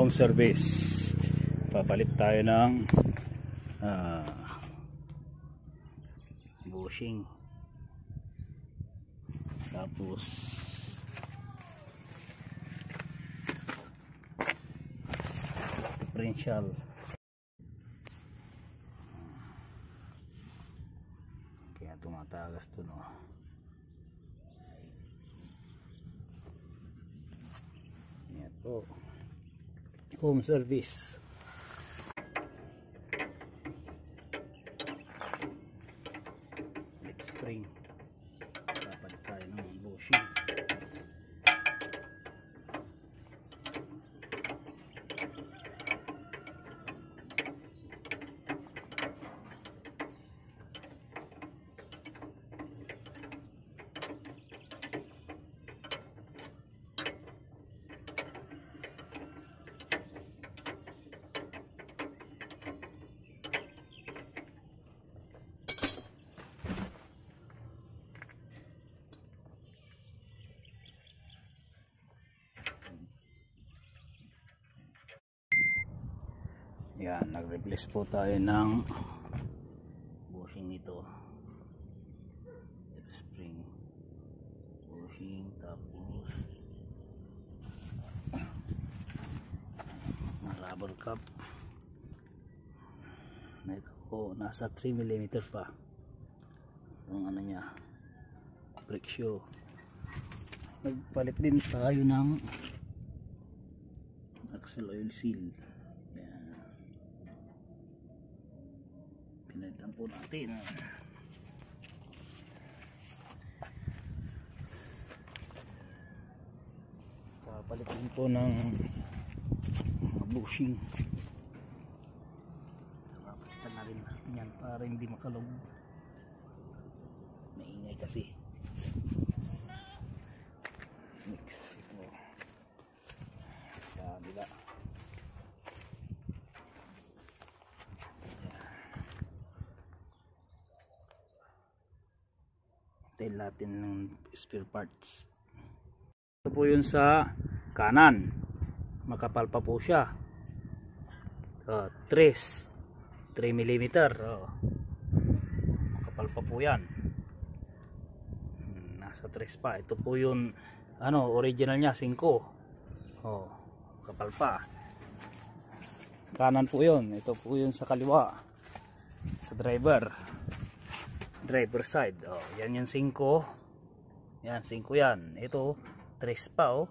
home service. Papalit tayo ng bushing, tapos differential. Kaya tumatagas to, no? Yan po, home service. Spring, dapat tayo ng bushing. Yan, nag-replace po tayo ng bushing nito. Spring bushing, tapos rubber cap na ito po, nasa 3mm pa yung ano niya, brake shoe. Nagpalit din tayo ng axle oil seal. Pinalitan po natin. Papalitan po ng bushing. Papalitan na rin natin yan para hindi makalog. Maingay kasi. Mix ito. Kabila. Natin ng spare parts. Ito po yun sa kanan, makapal pa po siya. 3mm. Makapal pa po yan, nasa 3 pa. Ito po yung original nya 5. Makapal pa. Kanan po yun. Ito po yun sa kaliwa, sa driver side. Yan yung 5. Yan 5 yan. Ito 3 pa,